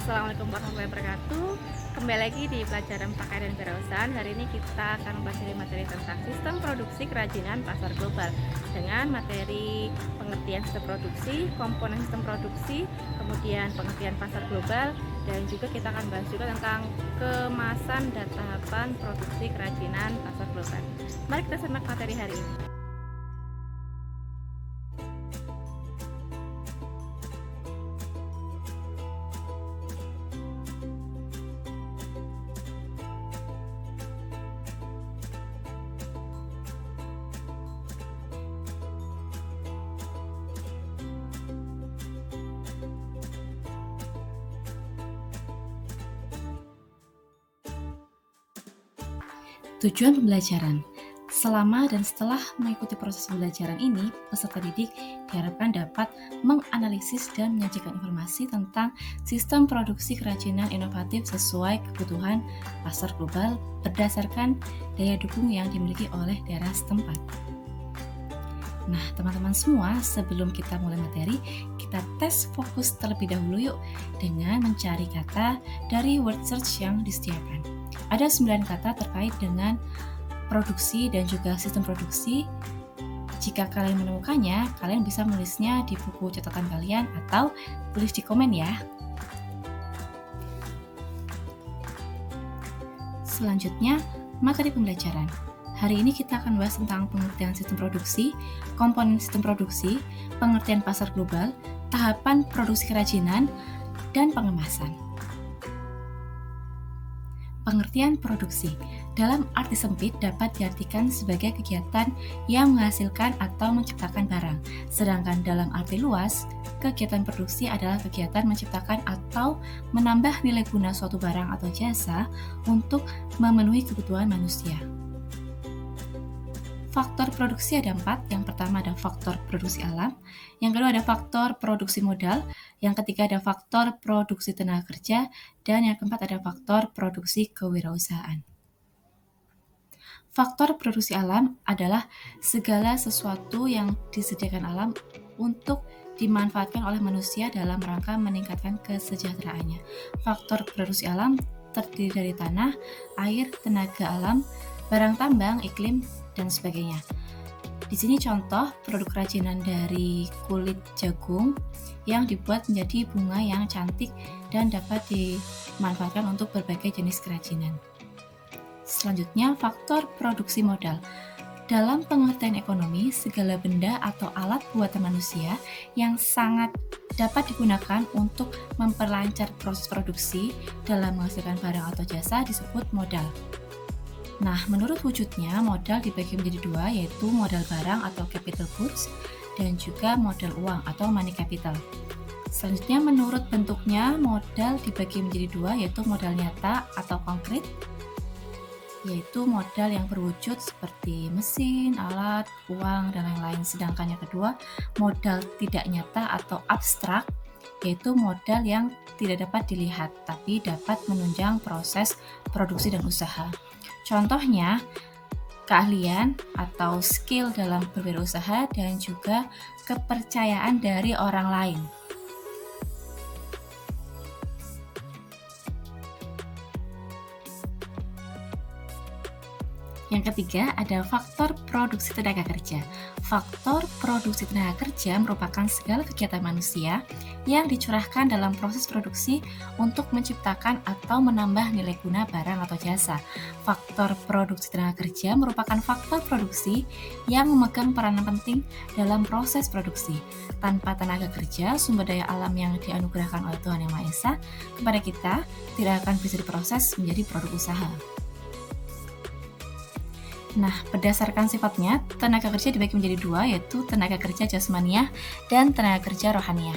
Assalamualaikum warahmatullahi wabarakatuh. Kembali lagi di pelajaran pakaian dan kewirausahaan. Hari ini kita akan mempelajari materi tentang sistem produksi kerajinan pasar global dengan materi pengertian sistem produksi, komponen sistem produksi, kemudian pengertian pasar global, dan juga kita akan bahas juga tentang kemasan dan tahapan produksi kerajinan pasar global. Mari kita simak materi hari ini. Tujuan pembelajaran. Selama dan setelah mengikuti proses pembelajaran ini, peserta didik diharapkan dapat menganalisis dan menyajikan informasi tentang sistem produksi kerajinan inovatif sesuai kebutuhan pasar global berdasarkan daya dukung yang dimiliki oleh daerah setempat. Nah, teman-teman semua, sebelum kita mulai materi, kita tes fokus terlebih dahulu yuk dengan mencari kata dari word search yang disediakan. Ada 9 kata terkait dengan produksi dan juga sistem produksi. Jika kalian menemukannya, kalian bisa menulisnya di buku catatan kalian atau tulis di komen ya. Selanjutnya, materi pembelajaran. Hari ini kita akan bahas tentang pengertian sistem produksi, komponen sistem produksi, pengertian pasar global, tahapan produksi kerajinan, dan pengemasan. Pengertian produksi dalam arti sempit dapat diartikan sebagai kegiatan yang menghasilkan atau menciptakan barang. Sedangkan dalam arti luas, kegiatan produksi adalah kegiatan menciptakan atau menambah nilai guna suatu barang atau jasa untuk memenuhi kebutuhan manusia. Faktor produksi ada 4. Yang pertama ada faktor produksi alam, yang kedua ada faktor produksi modal, yang ketiga ada faktor produksi tenaga kerja, dan yang keempat ada faktor produksi kewirausahaan. Faktor produksi alam adalah segala sesuatu yang disediakan alam untuk dimanfaatkan oleh manusia dalam rangka meningkatkan kesejahteraannya. Faktor produksi alam terdiri dari tanah, air, tenaga alam, barang tambang, iklim, dan sebagainya. Di sini contoh produk kerajinan dari kulit jagung yang dibuat menjadi bunga yang cantik dan dapat dimanfaatkan untuk berbagai jenis kerajinan. Selanjutnya, faktor produksi modal. Dalam pengertian ekonomi, segala benda atau alat buatan manusia yang sangat dapat digunakan untuk memperlancar proses produksi dalam menghasilkan barang atau jasa disebut modal. Nah, menurut wujudnya, modal dibagi menjadi 2, yaitu modal barang atau capital goods dan juga modal uang atau money capital. Selanjutnya, menurut bentuknya, modal dibagi menjadi 2, yaitu modal nyata atau konkret, yaitu modal yang berwujud seperti mesin, alat, uang, dan lain-lain. Sedangkan yang kedua, modal tidak nyata atau abstrak, yaitu modal yang tidak dapat dilihat, tapi dapat menunjang proses produksi dan usaha. Contohnya, keahlian atau skill dalam berwirausaha dan juga kepercayaan dari orang lain. Yang ketiga ada faktor produksi tenaga kerja. Faktor produksi tenaga kerja merupakan segala kegiatan manusia yang dicurahkan dalam proses produksi untuk menciptakan atau menambah nilai guna barang atau jasa. Faktor produksi tenaga kerja merupakan faktor produksi yang memegang peranan penting dalam proses produksi. Tanpa tenaga kerja, sumber daya alam yang dianugerahkan oleh Tuhan Yang Maha Esa kepada kita tidak akan bisa diproses menjadi produk usaha. Nah, berdasarkan sifatnya, tenaga kerja dibagi menjadi 2, yaitu tenaga kerja jasmaniah dan tenaga kerja rohaniah.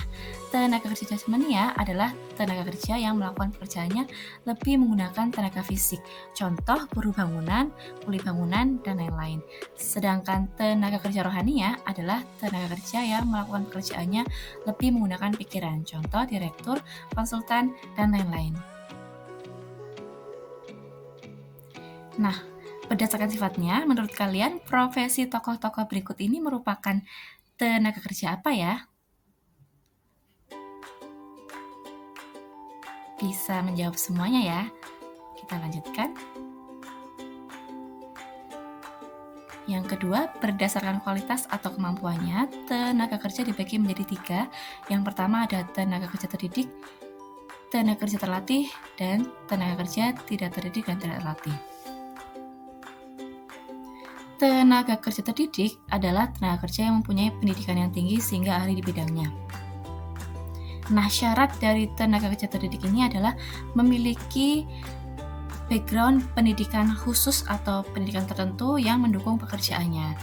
Tenaga kerja jasmaniah adalah tenaga kerja yang melakukan pekerjaannya lebih menggunakan tenaga fisik, contoh buruh bangunan, kuli bangunan, dan lain-lain. Sedangkan tenaga kerja rohaniah adalah tenaga kerja yang melakukan pekerjaannya lebih menggunakan pikiran, contoh direktur, konsultan, dan lain-lain. Nah, berdasarkan sifatnya, menurut kalian profesi tokoh-tokoh berikut ini merupakan tenaga kerja apa ya? bisa menjawab semuanya ya. Kita lanjutkan. Yang kedua, berdasarkan kualitas atau kemampuannya, tenaga kerja dibagi menjadi 3. Yang pertama ada tenaga kerja terdidik, tenaga kerja terlatih, dan tenaga kerja tidak terdidik dan tidak terlatih. Tenaga kerja terdidik adalah tenaga kerja yang mempunyai pendidikan yang tinggi sehingga ahli di bidangnya. Nah, syarat dari tenaga kerja terdidik ini adalah memiliki background pendidikan khusus atau pendidikan tertentu yang mendukung pekerjaannya.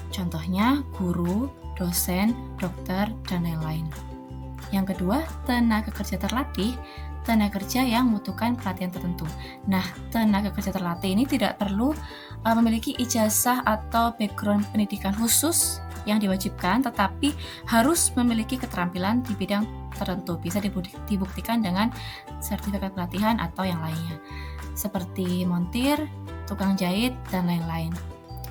Contohnya guru, dosen, dokter, dan lain-lain. Yang kedua, tenaga kerja terlatih, tenaga kerja yang membutuhkan pelatihan tertentu. Nah, tenaga kerja terlatih ini tidak perlu memiliki ijazah atau background pendidikan khusus yang diwajibkan, tetapi harus memiliki keterampilan di bidang tertentu. Bisa dibuktikan dengan sertifikat pelatihan atau yang lainnya, seperti montir, tukang jahit, dan lain-lain.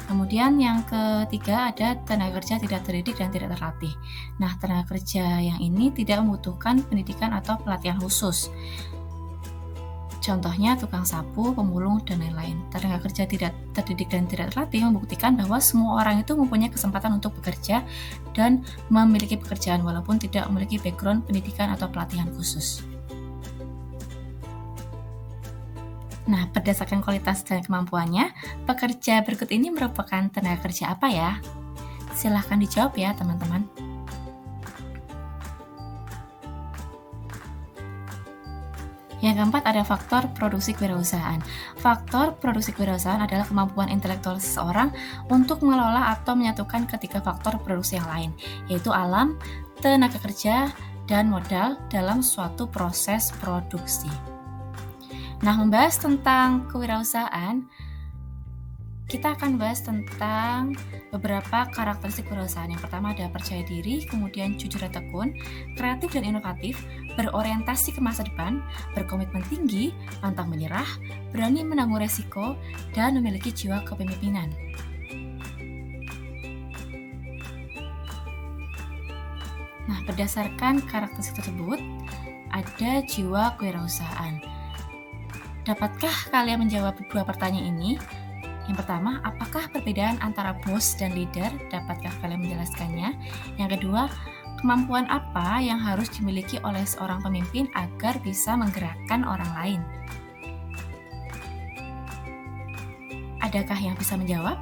Kemudian yang ketiga ada tenaga kerja tidak terdidik dan tidak terlatih. Nah, tenaga kerja yang ini tidak membutuhkan pendidikan atau pelatihan khusus. Contohnya tukang sapu, pemulung, dan lain-lain. Tenaga kerja tidak terdidik dan tidak terlatih membuktikan bahwa semua orang itu mempunyai kesempatan untuk bekerja dan memiliki pekerjaan walaupun tidak memiliki background pendidikan atau pelatihan khusus. Nah, berdasarkan kualitas dan kemampuannya, pekerja berikut ini merupakan tenaga kerja apa ya? Silahkan dijawab ya, teman-teman. Yang keempat ada faktor produksi kewirausahaan. Faktor produksi kewirausahaan adalah kemampuan intelektual seseorang untuk mengelola atau menyatukan ketiga faktor produksi yang lain, yaitu alam, tenaga kerja, dan modal dalam suatu proses produksi. Nah, membahas tentang kewirausahaan, kita akan bahas tentang beberapa karakteristik kewirausahaan. Yang pertama ada percaya diri, kemudian jujur dan tekun, kreatif dan inovatif, berorientasi ke masa depan, berkomitmen tinggi, pantang menyerah, berani menanggung resiko, dan memiliki jiwa kepemimpinan. Nah, berdasarkan karakteristik tersebut, ada jiwa kewirausahaan. Dapatkah kalian menjawab dua pertanyaan ini? Yang pertama, apakah perbedaan antara bos dan leader? Dapatkah kalian menjelaskannya? Yang kedua, kemampuan apa yang harus dimiliki oleh seorang pemimpin agar bisa menggerakkan orang lain? Adakah yang bisa menjawab?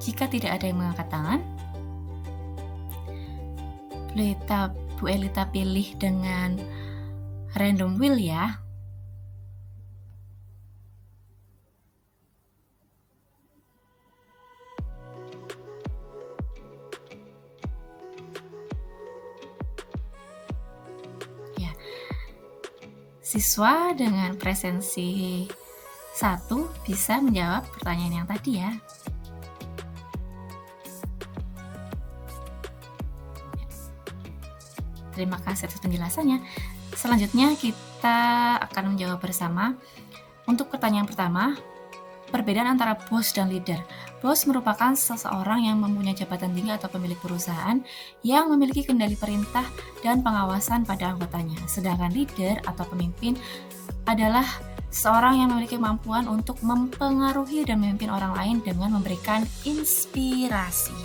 Jika tidak ada yang mengangkat tangan, Bu Elita pilih dengan random wheel ya. Ya. Siswa dengan presensi 1 bisa menjawab pertanyaan yang tadi ya. Terima kasih atas penjelasannya. Selanjutnya kita akan menjawab bersama. Untuk pertanyaan pertama, perbedaan antara bos dan leader. Bos merupakan seseorang yang mempunyai jabatan tinggi atau pemilik perusahaan yang memiliki kendali perintah dan pengawasan pada anggotanya. Sedangkan leader atau pemimpin adalah seorang yang memiliki kemampuan untuk mempengaruhi dan memimpin orang lain dengan memberikan inspirasi.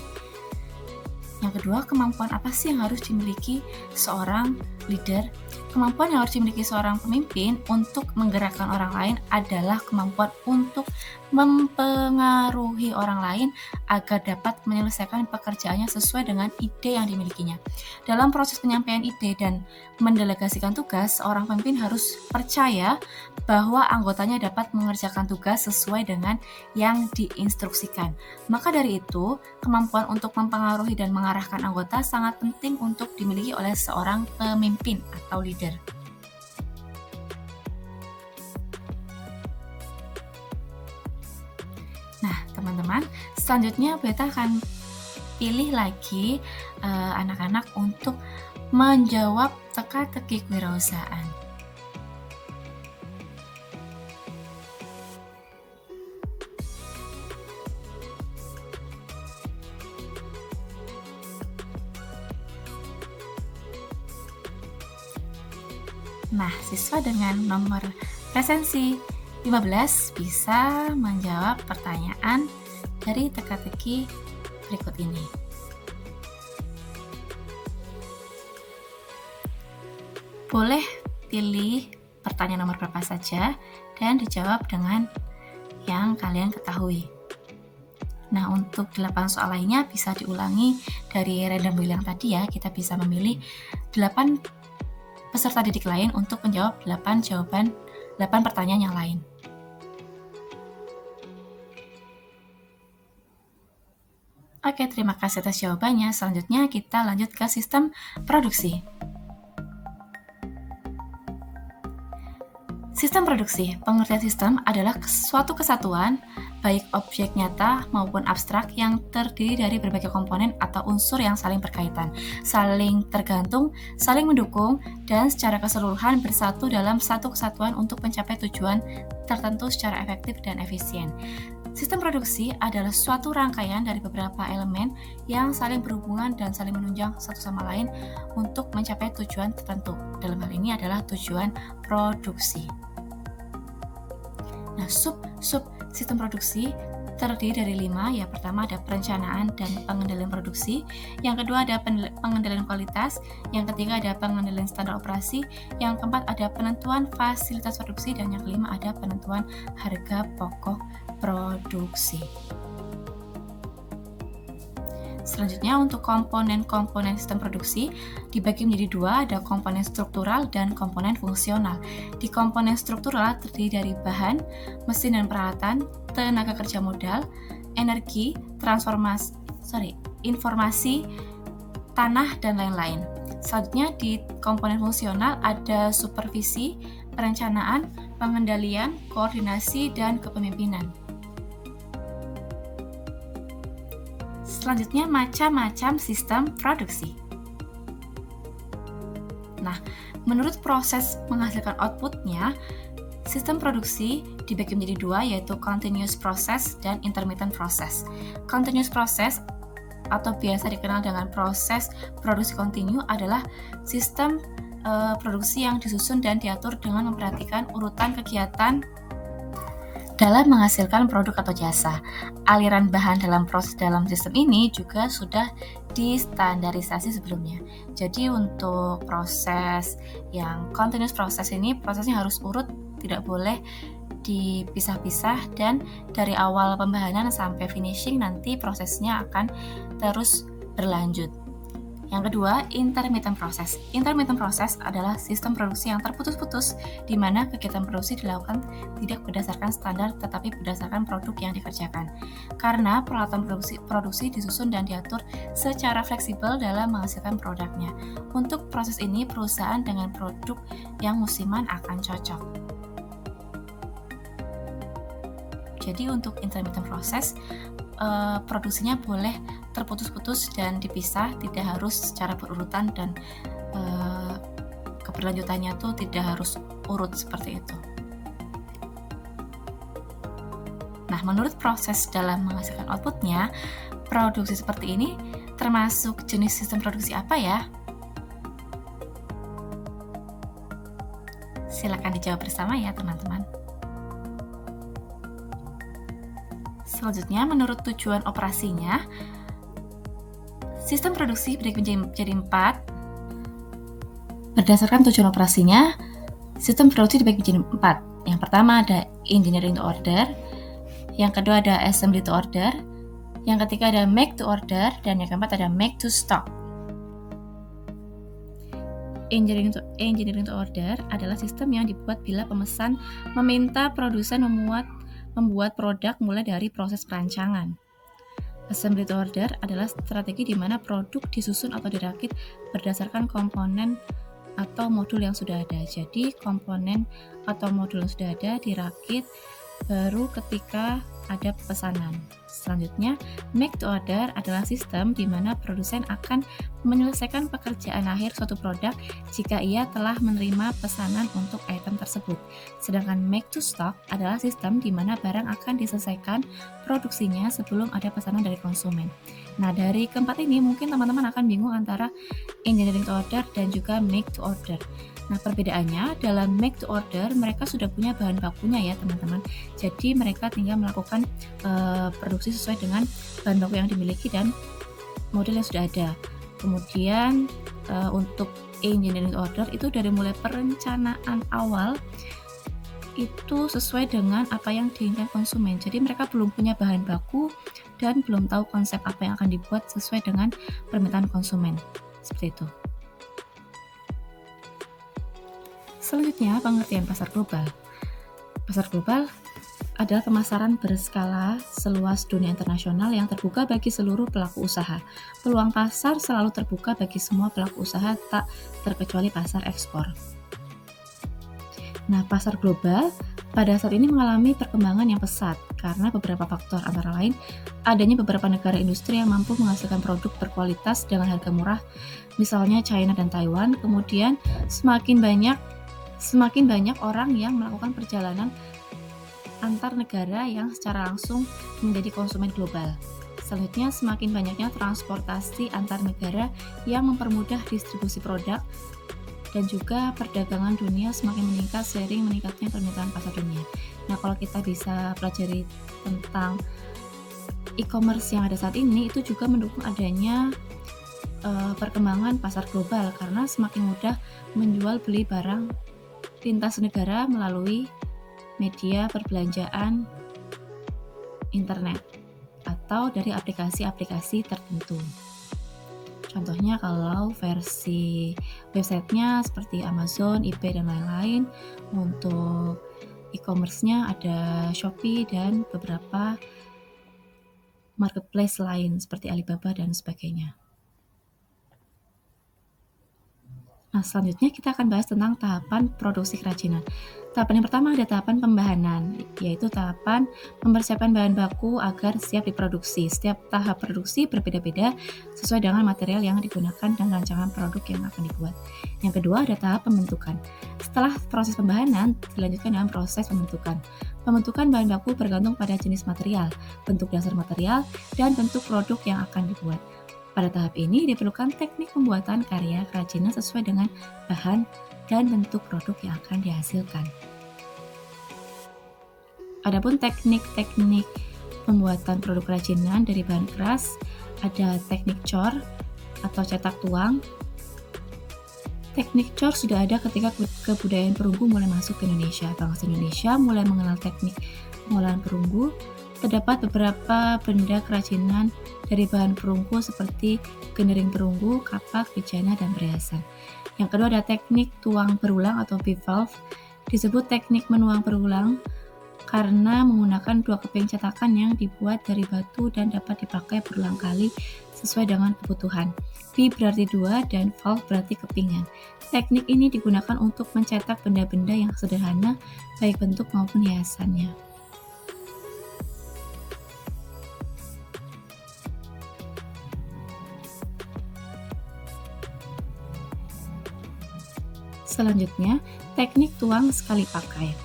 Yang kedua, kemampuan apa sih yang harus dimiliki seorang leader? Kemampuan yang harus dimiliki seorang pemimpin untuk menggerakkan orang lain adalah kemampuan untuk mempengaruhi orang lain agar dapat menyelesaikan pekerjaannya sesuai dengan ide yang dimilikinya. Dalam proses penyampaian ide dan mendelegasikan tugas, seorang pemimpin harus percaya bahwa anggotanya dapat mengerjakan tugas sesuai dengan yang diinstruksikan. Maka dari itu, kemampuan untuk mempengaruhi dan mengarahkan anggota sangat penting untuk dimiliki oleh seorang pemimpin atau leader. Nah, teman-teman, selanjutnya Beta akan pilih lagi anak-anak untuk menjawab teka-teki kewirausahaan. Nah, siswa dengan nomor presensi 15 bisa menjawab pertanyaan dari teka-teki berikut ini. Boleh pilih pertanyaan nomor berapa saja dan dijawab dengan yang kalian ketahui. Nah, untuk 8 soal lainnya bisa diulangi dari random wheel yang tadi ya. Kita bisa memilih 8 peserta didik lain untuk menjawab 8 pertanyaan yang lain. Oke, terima kasih atas jawabannya. Selanjutnya kita lanjut ke sistem produksi. Sistem produksi, pengertian sistem adalah suatu kesatuan, baik objek nyata maupun abstrak yang terdiri dari berbagai komponen atau unsur yang saling berkaitan, saling tergantung, saling mendukung, dan secara keseluruhan bersatu dalam satu kesatuan untuk mencapai tujuan tertentu secara efektif dan efisien. Sistem produksi adalah suatu rangkaian dari beberapa elemen yang saling berhubungan dan saling menunjang satu sama lain untuk mencapai tujuan tertentu. Dalam hal ini adalah tujuan produksi. Nah, sub sistem produksi terdiri dari 5. Yang pertama ada perencanaan dan pengendalian produksi, yang kedua ada pengendalian kualitas, yang ketiga ada pengendalian standar operasi, yang keempat ada penentuan fasilitas produksi, dan yang kelima ada penentuan harga pokok produksi. Selanjutnya untuk komponen-komponen sistem produksi dibagi menjadi 2, ada komponen struktural dan komponen fungsional. Di komponen struktural terdiri dari bahan, mesin dan peralatan, tenaga kerja modal, energi, informasi, tanah, dan lain-lain. Selanjutnya di komponen fungsional ada supervisi, perencanaan, pengendalian, koordinasi, dan kepemimpinan. Selanjutnya macam-macam sistem produksi. Nah, menurut proses menghasilkan outputnya, sistem produksi dibagi menjadi 2, yaitu continuous process dan intermittent process. Continuous process atau biasa dikenal dengan proses produksi kontinu adalah sistem produksi yang disusun dan diatur dengan memperhatikan urutan kegiatan dalam menghasilkan produk atau jasa. Aliran bahan dalam sistem ini juga sudah distandarisasi sebelumnya. Jadi untuk proses yang continuous process ini, prosesnya harus urut, tidak boleh dipisah-pisah, dan dari awal pembahanan sampai finishing nanti prosesnya akan terus berlanjut. Yang kedua, intermittent process. Intermittent process adalah sistem produksi yang terputus-putus, di mana kegiatan produksi dilakukan tidak berdasarkan standar tetapi berdasarkan produk yang dikerjakan. Karena peralatan produksi disusun dan diatur secara fleksibel dalam menghasilkan produknya. Untuk proses ini, perusahaan dengan produk yang musiman akan cocok. Jadi untuk intermittent process, produksinya boleh terputus-putus dan dipisah, tidak harus secara berurutan, dan keberlanjutannya tuh tidak harus urut seperti itu. Nah, menurut proses dalam menghasilkan outputnya, produksi seperti ini termasuk jenis sistem produksi apa ya? Silakan dijawab bersama ya teman-teman. Selanjutnya, menurut tujuan operasinya, sistem produksi dibagi menjadi 4. Berdasarkan tujuan operasinya, sistem produksi dibagi menjadi 4. Yang pertama ada engineering to order, yang kedua ada assembly to order, yang ketiga ada make to order, dan yang keempat ada make to stock. Engineering to order adalah sistem yang dibuat bila pemesan meminta produsen membuat produk mulai dari proses perancangan. Assembly to order adalah strategi di mana produk disusun atau dirakit berdasarkan komponen atau modul yang sudah ada. Jadi komponen atau modul yang sudah ada dirakit baru ketika ada pesanan. Selanjutnya, make to order adalah sistem di mana produsen akan menyelesaikan pekerjaan akhir suatu produk jika ia telah menerima pesanan untuk item tersebut. Sedangkan make to stock adalah sistem di mana barang akan diselesaikan produksinya sebelum ada pesanan dari konsumen. Nah, dari keempat ini mungkin teman-teman akan bingung antara engineering to order, dan juga make to order. Nah, perbedaannya dalam make to order mereka sudah punya bahan bakunya ya teman-teman. Jadi mereka tinggal melakukan produksi sesuai dengan bahan baku yang dimiliki dan model yang sudah ada. Kemudian untuk engineering to order itu dari mulai perencanaan awal itu sesuai dengan apa yang diinginkan konsumen. Jadi mereka belum punya bahan baku dan belum tahu konsep apa yang akan dibuat sesuai dengan permintaan konsumen. Seperti itu. Selanjutnya, pengertian pasar global. Pasar global adalah pemasaran berskala seluas dunia internasional yang terbuka bagi seluruh pelaku usaha. Peluang pasar selalu terbuka bagi semua pelaku usaha, tak terkecuali pasar ekspor. Nah, pasar global pada saat ini mengalami perkembangan yang pesat karena beberapa faktor, antara lain adanya beberapa negara industri yang mampu menghasilkan produk berkualitas dengan harga murah, misalnya China dan Taiwan. Kemudian semakin banyak orang yang melakukan perjalanan antar negara yang secara langsung menjadi konsumen global. Selanjutnya, semakin banyaknya transportasi antar negara yang mempermudah distribusi produk, dan juga perdagangan dunia semakin meningkat seiring meningkatnya permintaan pasar dunia. Nah, kalau kita bisa pelajari tentang e-commerce yang ada saat ini, itu juga mendukung adanya perkembangan pasar global karena semakin mudah menjual beli barang lintas negara melalui media perbelanjaan internet atau dari aplikasi-aplikasi tertentu. Contohnya kalau versi websitenya seperti Amazon, eBay, dan lain-lain. Untuk e-commerce-nya ada Shopee dan beberapa marketplace lain seperti Alibaba dan sebagainya. Nah, selanjutnya kita akan bahas tentang tahapan produksi kerajinan. Tahapan yang pertama ada tahapan pembahanan, yaitu tahapan mempersiapkan bahan baku agar siap diproduksi. Setiap tahap produksi berbeda-beda sesuai dengan material yang digunakan dan rancangan produk yang akan dibuat. Yang kedua ada tahap pembentukan. Setelah proses pembahanan, dilanjutkan dengan proses pembentukan. Pembentukan bahan baku bergantung pada jenis material, bentuk dasar material, dan bentuk produk yang akan dibuat. Pada tahap ini diperlukan teknik pembuatan karya kerajinan sesuai dengan bahan dan bentuk produk yang akan dihasilkan. Adapun teknik-teknik pembuatan produk kerajinan dari bahan keras, ada teknik cor atau cetak tuang. Teknik cor sudah ada ketika kebudayaan perunggu mulai masuk ke Indonesia. Bangsa Indonesia mulai mengenal teknik pengolahan perunggu. Terdapat beberapa benda kerajinan dari bahan perunggu seperti gendering perunggu, kapak, bejana, dan perhiasan. Yang kedua ada teknik tuang berulang atau bivalve. Disebut teknik menuang berulang karena menggunakan dua keping cetakan yang dibuat dari batu dan dapat dipakai berulang kali sesuai dengan kebutuhan. B berarti dua dan valve berarti kepingan. Teknik ini digunakan untuk mencetak benda-benda yang sederhana, baik bentuk maupun hiasannya. Selanjutnya, teknik tuang sekali pakai.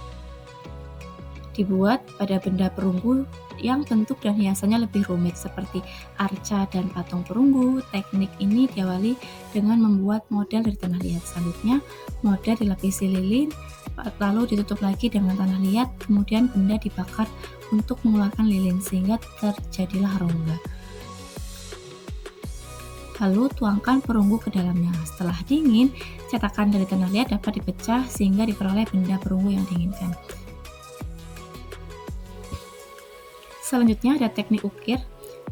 Dibuat pada benda perunggu yang bentuk dan hiasannya lebih rumit seperti arca dan patung perunggu. Teknik ini diawali dengan membuat model dari tanah liat. Selanjutnya, model dilapisi lilin, lalu ditutup lagi dengan tanah liat, kemudian benda dibakar untuk mengeluarkan lilin sehingga terjadilah rongga. Lalu tuangkan perunggu ke dalamnya. Setelah dingin, cetakan dari tanah liat dapat dipecah sehingga diperoleh benda perunggu yang diinginkan. Selanjutnya ada teknik ukir.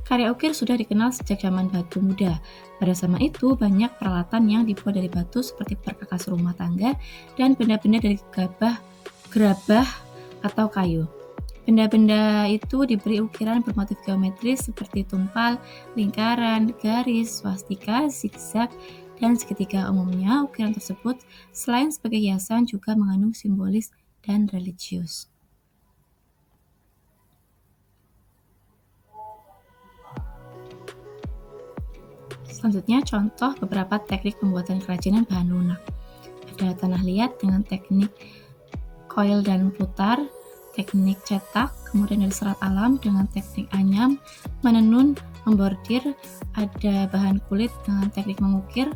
Karya ukir sudah dikenal sejak zaman batu muda. Pada zaman itu banyak peralatan yang dibuat dari batu seperti perkakas rumah tangga dan benda-benda dari gerabah atau kayu. Benda-benda itu diberi ukiran bermotif geometris seperti tumpal, lingkaran, garis, swastika, zigzag, dan segitiga. Umumnya, ukiran tersebut selain sebagai hiasan juga mengandung simbolis dan religius. Selanjutnya, contoh beberapa teknik pembuatan kerajinan bahan lunak. Ada tanah liat dengan teknik coil dan putar, teknik cetak, kemudian ada serat alam dengan teknik anyam, menenun, membordir, ada bahan kulit dengan teknik mengukir,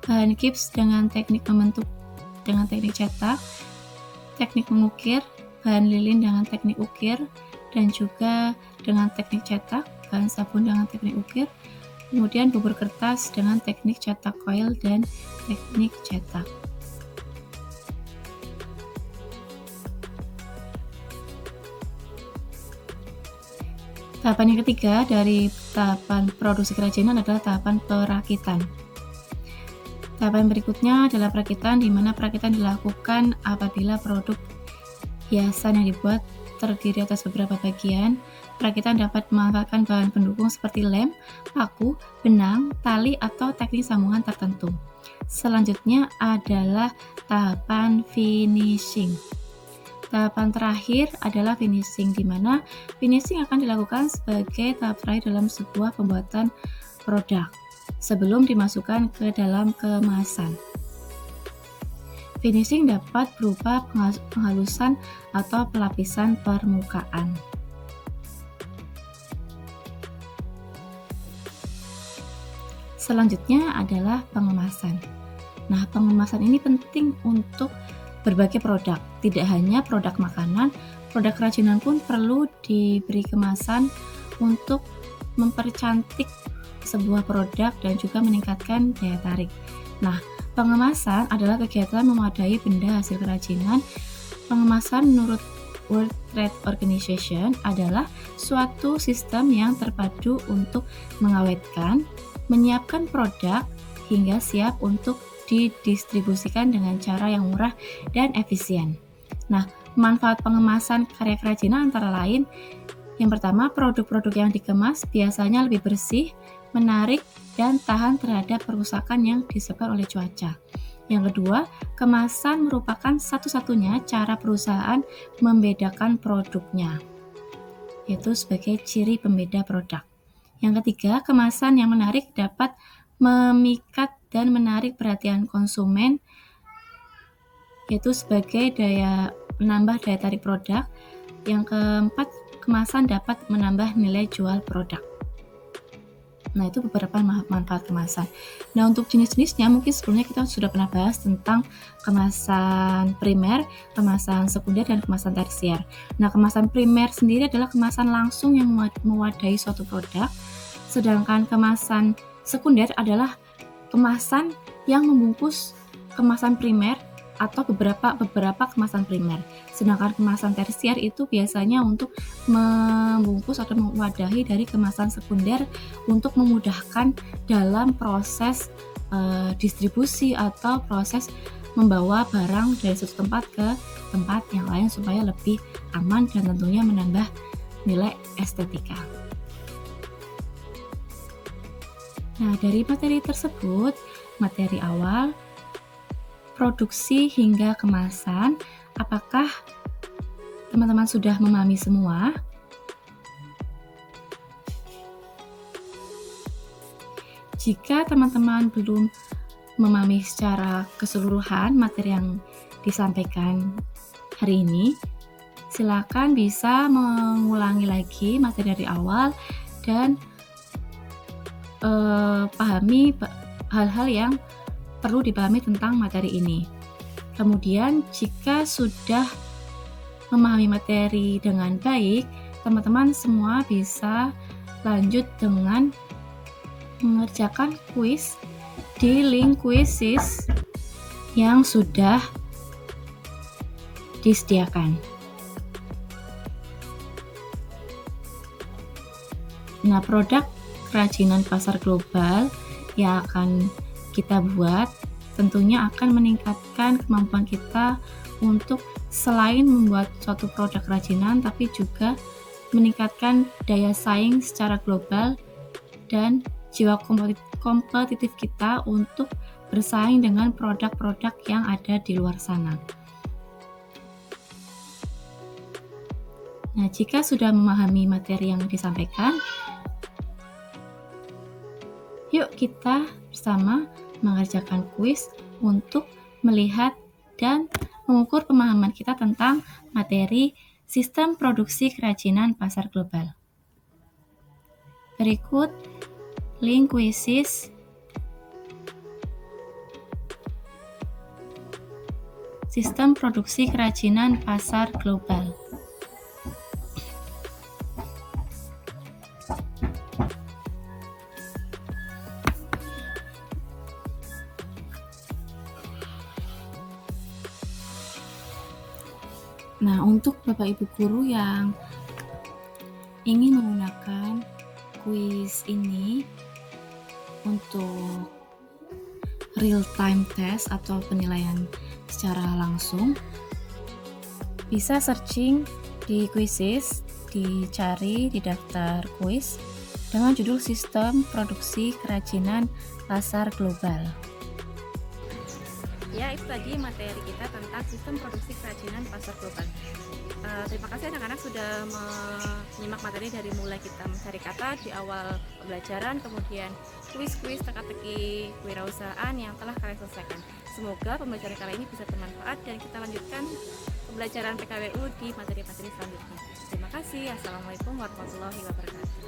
bahan gips dengan teknik membentuk dengan teknik cetak, teknik mengukir, bahan lilin dengan teknik ukir, dan juga dengan teknik cetak, bahan sabun dengan teknik ukir, kemudian bubur kertas dengan teknik cetak koil dan teknik cetak. Tahapan yang ketiga dari tahapan produksi kerajinan adalah tahapan perakitan. Tahapan berikutnya adalah perakitan, di mana perakitan dilakukan apabila produk hiasan yang dibuat terdiri atas beberapa bagian. Perakitan dapat memanfaatkan bahan pendukung seperti lem, paku, benang, tali, atau teknik sambungan tertentu. Selanjutnya adalah tahapan finishing. Tahapan terakhir adalah finishing, di mana finishing akan dilakukan sebagai tahap terakhir dalam sebuah pembuatan produk sebelum dimasukkan ke dalam kemasan. Finishing dapat berupa penghalusan atau pelapisan permukaan. Selanjutnya adalah pengemasan. Nah, pengemasan ini penting untuk berbagai produk, tidak hanya produk makanan, produk kerajinan pun perlu diberi kemasan untuk mempercantik sebuah produk dan juga meningkatkan daya tarik. Nah, pengemasan adalah kegiatan memadai benda hasil kerajinan. Pengemasan menurut World Trade Organization adalah suatu sistem yang terpadu untuk mengawetkan, menyiapkan produk hingga siap untuk didistribusikan dengan cara yang murah dan efisien. Nah, manfaat pengemasan karya kerajinan antara lain, yang pertama, produk-produk yang dikemas biasanya lebih bersih, menarik, dan tahan terhadap kerusakan yang disebabkan oleh cuaca. Yang kedua, kemasan merupakan satu-satunya cara perusahaan membedakan produknya, yaitu sebagai ciri pembeda produk. Yang ketiga, kemasan yang menarik dapat memikat dan menarik perhatian konsumen, yaitu sebagai menambah daya tarik produk. Yang keempat, kemasan dapat menambah nilai jual produk. Nah, itu beberapa manfaat kemasan. Nah, untuk jenis-jenisnya mungkin sebelumnya kita sudah pernah bahas tentang kemasan primer, kemasan sekunder, dan kemasan tersier. Nah, kemasan primer sendiri adalah kemasan langsung yang mewadahi suatu produk, sedangkan kemasan sekunder adalah kemasan yang membungkus kemasan primer atau beberapa kemasan primer. Sedangkan kemasan tersier itu biasanya untuk membungkus atau mewadahi dari kemasan sekunder untuk memudahkan dalam proses distribusi atau proses membawa barang dari satu tempat ke tempat yang lain supaya lebih aman dan tentunya menambah nilai estetika. Nah, dari materi tersebut, materi awal, produksi hingga kemasan, apakah teman-teman sudah memahami semua? Jika teman-teman belum memahami secara keseluruhan materi yang disampaikan hari ini, silakan bisa mengulangi lagi materi dari awal dan pahami hal-hal yang perlu dipahami tentang materi ini. Kemudian, jika sudah memahami materi dengan baik, teman-teman semua bisa lanjut dengan mengerjakan kuis di link Quizizz yang sudah disediakan. Nah, produk kerajinan pasar global yang akan kita buat tentunya akan meningkatkan kemampuan kita untuk selain membuat suatu produk kerajinan, tapi juga meningkatkan daya saing secara global dan jiwa kompetitif kita untuk bersaing dengan produk-produk yang ada di luar sana. Nah, jika sudah memahami materi yang disampaikan, yuk kita bersama mengerjakan kuis untuk melihat dan mengukur pemahaman kita tentang materi sistem produksi kerajinan pasar global. Berikut link Quizizz sistem produksi kerajinan pasar global. Nah, untuk Bapak Ibu guru yang ingin menggunakan kuis ini untuk real time test atau penilaian secara langsung, bisa searching di Quizizz, dicari di daftar kuis dengan judul Sistem Produksi Kerajinan Pasar Global. Ya, itu tadi materi kita tentang sistem produksi kerajinan pasar global. Terima kasih anak-anak sudah menyimak materi dari mulai kita mencari kata di awal pembelajaran, kemudian kuis-kuis teka-teki kewirausahaan yang telah kalian selesaikan. Semoga pembelajaran kali ini bisa bermanfaat dan kita lanjutkan pembelajaran PKWU di materi-materi selanjutnya. Terima kasih. Assalamualaikum warahmatullahi wabarakatuh.